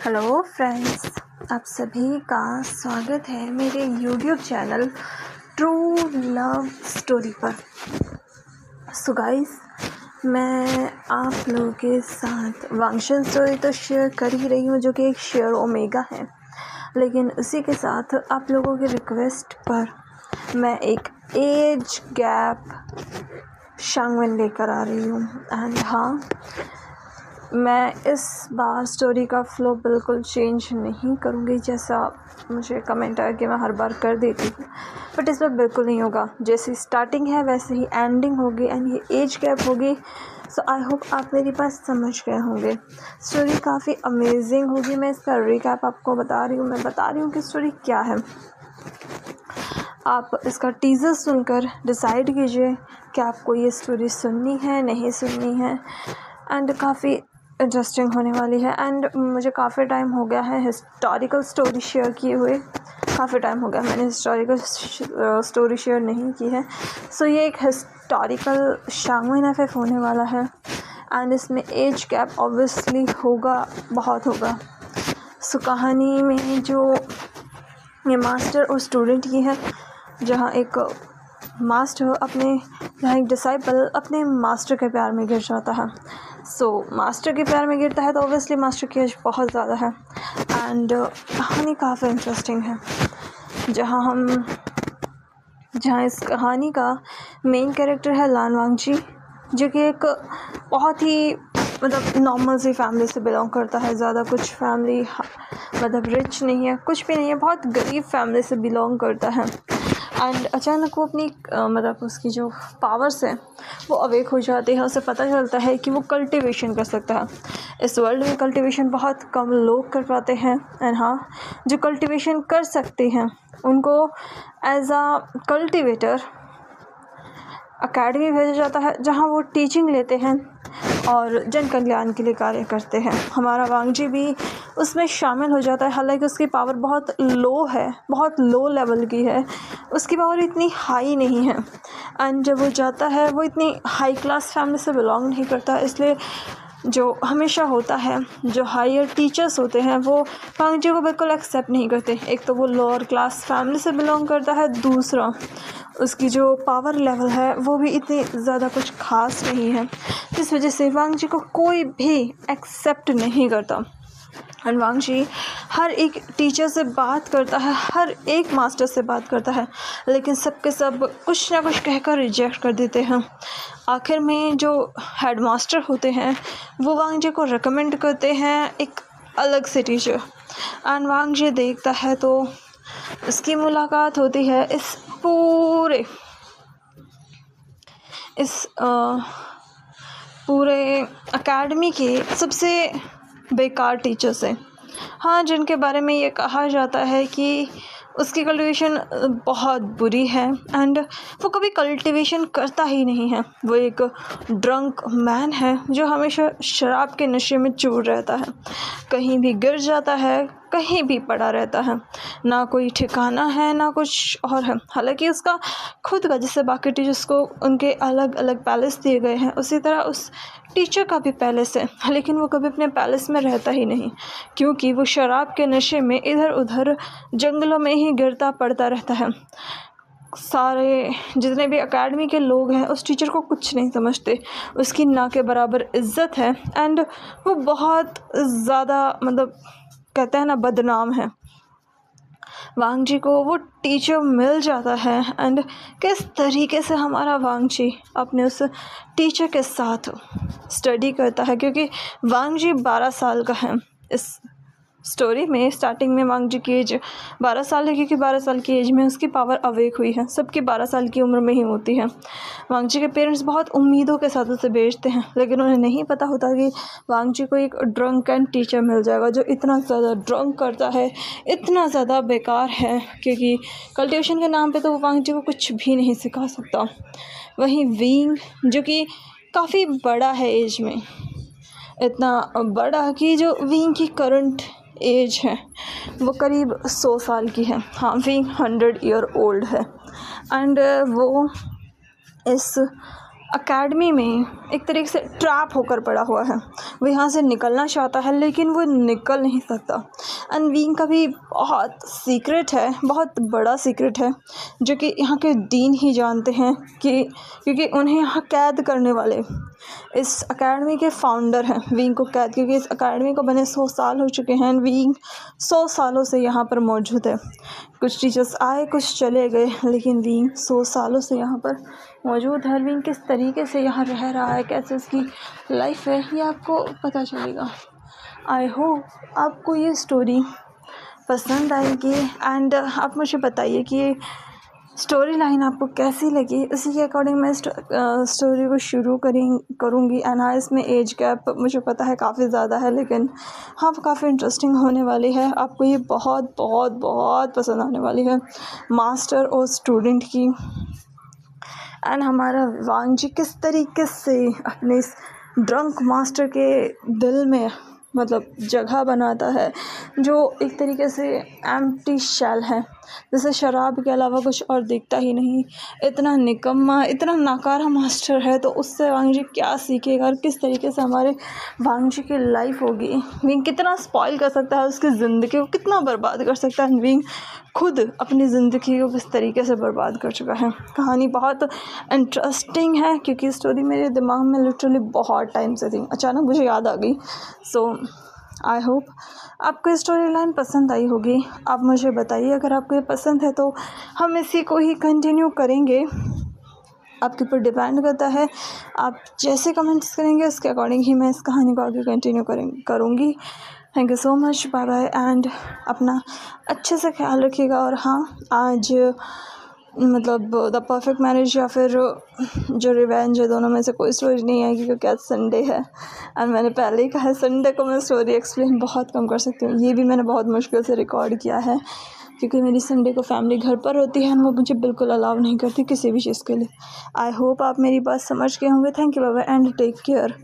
Hello friends, आप सभी का स्वागत है मेरे YouTube channel true love story पर। सो गाइस, मैं आप लोगों के साथ वांगशन स्टोरी तो शेयर कर ही रही हूँ, जो कि एक शेयर ओमेगा है, लेकिन उसी के साथ आप लोगों की रिक्वेस्ट पर मैं एक एज गैप शांगवन लेकर आ रही हूँ। एंड हाँ, मैं इस बार स्टोरी का फ्लो बिल्कुल चेंज नहीं करूँगी, जैसा मुझे कमेंट आया कि मैं हर बार कर देती हूँ, बट इस बार बिल्कुल नहीं होगा। जैसी स्टार्टिंग है वैसे ही एंडिंग होगी एंड ये एज गैप होगी। सो आई होप आप मेरी बात समझ गए होंगे। स्टोरी काफ़ी अमेजिंग होगी। मैं इसका रिकैप आपको बता रही हूँ। मैं बता रही हूँ कि स्टोरी क्या है। आप इसका टीज़र सुनकर डिसाइड कीजिए कि आपको ये स्टोरी सुननी है नहीं सुननी है। एंड काफ़ी इंटरेस्टिंग होने वाली है। एंड मुझे काफ़ी टाइम हो गया है हिस्टोरिकल स्टोरी शेयर किए हुए। काफ़ी टाइम हो गया मैंने हिस्टोरिकल स्टोरी शेयर नहीं की है। सो ये एक हिस्टोरिकल शांगवन एफएफ होने वाला है। एंड इसमें एज गैप ऑब्वियसली होगा, बहुत होगा। सो कहानी में जो ये मास्टर और स्टूडेंट की है, जहाँ एक डिसाइपल अपने मास्टर के प्यार में गिर जाता है। सो मास्टर के प्यार में गिरता है तो ऑब्वियसली मास्टर की एज बहुत ज़्यादा है। एंड कहानी काफ़ी इंटरेस्टिंग है, जहाँ इस कहानी का मेन कैरेक्टर है लान वांगजी, जो कि एक बहुत ही नॉर्मल सी फैमिली से बिलोंग करता है। ज़्यादा कुछ फैमिली रिच नहीं है, कुछ भी नहीं है, बहुत गरीब फैमिली से बिलोंग करता है। एंड अचानक वो अपनी उसकी जो पावर्स है वो अवेक हो जाती है। उसे पता चलता है कि वो कल्टीवेशन कर सकता है। इस वर्ल्ड में कल्टीवेशन बहुत कम लोग कर पाते हैं। एंड हाँ, जो कल्टीवेशन कर सकते हैं उनको एज अ कल्टीवेटर अकेडमी भेजा जाता है, जहाँ वो टीचिंग लेते हैं और जन कल्याण के लिए कार्य करते हैं। हमारा वांगजी भी उसमें शामिल हो जाता है। हालांकि उसकी पावर बहुत लो है, बहुत लो लेवल की है, उसकी पावर इतनी हाई नहीं है। एंड जब वो जाता है, वो इतनी हाई क्लास फैमिली से बिलोंग नहीं करता, इसलिए जो हमेशा होता है, जो हायर टीचर्स होते हैं वो वांगजी को बिल्कुल एक्सेप्ट नहीं करते। एक तो वो लोअर क्लास फैमिली से बिलोंग करता है, दूसरा उसकी जो पावर लेवल है वो भी इतनी ज़्यादा कुछ खास नहीं है, जिस वजह से वांगजी को कोई भी एक्सेप्ट नहीं करता। एंड वांगजी हर एक टीचर से बात करता है, हर एक मास्टर से बात करता है, लेकिन सबके सब कुछ ना कुछ कहकर रिजेक्ट कर देते हैं। आखिर में जो हेड मास्टर होते हैं वो वांगजी को रिकमेंड करते हैं एक अलग से टीचर। एंड वांगजी देखता है तो उसकी मुलाकात होती है इस पूरे एकेडमी के सबसे बेकार टीचर से। हाँ, जिनके बारे में ये कहा जाता है कि उसकी कल्टीवेशन बहुत बुरी है एंड वो कभी कल्टीवेशन करता ही नहीं है। वो एक ड्रंक मैन है जो हमेशा शराब के नशे में चूर रहता है, कहीं भी गिर जाता है, कहीं भी पड़ा रहता है, ना कोई ठिकाना है ना कुछ और है। हालांकि उसका खुद का, जैसे बाकी टीचर्स को उनके अलग अलग पैलेस दिए गए हैं, उसी तरह उस टीचर का भी पैलेस है, लेकिन वो कभी अपने पैलेस में रहता ही नहीं, क्योंकि वो शराब के नशे में इधर उधर जंगलों में ही गिरता पड़ता रहता है। सारे जितने भी एकेडमी के लोग हैं उस टीचर को कुछ नहीं समझते, उसकी ना के बराबर इज्जत है। एंड वो बहुत ज़्यादा कहते हैं ना, बदनाम है। वांगजी को वो टीचर मिल जाता है एंड किस तरीके से हमारा वांगजी अपने उस टीचर के साथ स्टडी करता है, क्योंकि वांगजी 12 साल का है। इस स्टोरी में स्टार्टिंग में वांगजी की एज 12 साल है, क्योंकि 12 साल की एज में उसकी पावर अवेक हुई है। सबकी 12 साल की उम्र में ही होती है। वांगजी के पेरेंट्स बहुत उम्मीदों के साथ उसे भेजते हैं, लेकिन उन्हें नहीं पता होता कि वांगजी को एक ड्रंक एंड टीचर मिल जाएगा जो इतना ज़्यादा ड्रंक करता है, इतना ज़्यादा बेकार है, क्योंकि कल्टीवेशन के नाम पे तो वो वांगजी को कुछ भी नहीं सिखा सकता। वहीं विंग, जो कि काफ़ी बड़ा है एज में, इतना बड़ा कि जो विंग की करंट एज है वो करीब 100 साल की है। हाँ, विंग 100 ईयर ओल्ड है। एंड वो इस अकेडमी में एक तरीके से ट्रैप होकर पड़ा हुआ है। वो यहाँ से निकलना चाहता है लेकिन वो निकल नहीं सकता। एंड विंग का भी बहुत सीक्रेट है, बहुत बड़ा सीक्रेट है, जो कि यहाँ के डीन ही जानते हैं कि क्योंकि उन्हें यहाँ कैद करने वाले इस अकेडमी के फाउंडर हैं विंग को कैद, क्योंकि इस अकेडमी को बने 100 साल हो चुके हैं। विंग 100 सालों से यहाँ पर मौजूद है। कुछ टीचर्स आए, कुछ चले गए, लेकिन विंग 100 सालों से यहाँ पर मौजूद है। विंग किस तरीके से यहाँ रह रहा है, कैसे उसकी लाइफ है, ये आपको पता चलेगा। आई होप आपको ये स्टोरी पसंद आएगी। एंड आप मुझे बताइए कि ये स्टोरी लाइन आपको कैसी लगी। इसी के अकॉर्डिंग मैं स्टोरी को शुरू करूँगी। एंड हाँ, इसमें एज गैप मुझे पता है काफ़ी ज़्यादा है, लेकिन हाँ काफ़ी इंटरेस्टिंग होने वाली है। आपको ये बहुत बहुत बहुत पसंद आने वाली है, मास्टर और स्टूडेंट की। एंड हमारा वांगजी किस तरीके से अपने इस ड्रंक मास्टर के दिल में मतलब जगह बनाता है, जो एक तरीके से एम्प्टी शेल है, जैसे शराब के अलावा कुछ और दिखता ही नहीं। इतना निकम्मा, इतना नाकारा मास्टर है, तो उससे वांगजी क्या सीखेगा और किस तरीके से हमारे वांगजी की लाइफ होगी। विंग कितना स्पॉइल कर सकता है उसकी ज़िंदगी को, कितना बर्बाद कर सकता है। विंग खुद अपनी ज़िंदगी को किस तरीके से बर्बाद कर चुका है। कहानी बहुत इंटरेस्टिंग है, क्योंकि स्टोरी मेरे दिमाग में लिटरली बहुत टाइम से थी, अचानक मुझे याद आ गई। सो आई होप आपको स्टोरी लाइन पसंद आई होगी। आप मुझे बताइए, अगर आपको ये पसंद है तो हम इसी को ही कंटिन्यू करेंगे। आपके ऊपर डिपेंड करता है, आप जैसे कमेंट्स करेंगे उसके अकॉर्डिंग ही मैं इस कहानी को आगे कंटिन्यू करूँगी। Thank you so much, bye bye. And अपना अच्छे से ख्याल रखिएगा। और हाँ, आज मतलब द परफेक्ट मैरिज या फिर जो रिवेंज है, दोनों में से कोई स्टोरी नहीं आएगी, क्योंकि आज संडे है। एंड मैंने पहले ही कहा है, संडे को मैं स्टोरी एक्सप्लेन बहुत कम कर सकती हूँ। ये भी मैंने बहुत मुश्किल से रिकॉर्ड किया है, क्योंकि मेरी संडे को फैमिली घर पर होती है, वो मुझे बिल्कुल अलाउ नहीं करती किसी भी चीज़ के लिए। आई होप आप मेरी बात समझ गए होंगे। Thank you, bye bye and take care.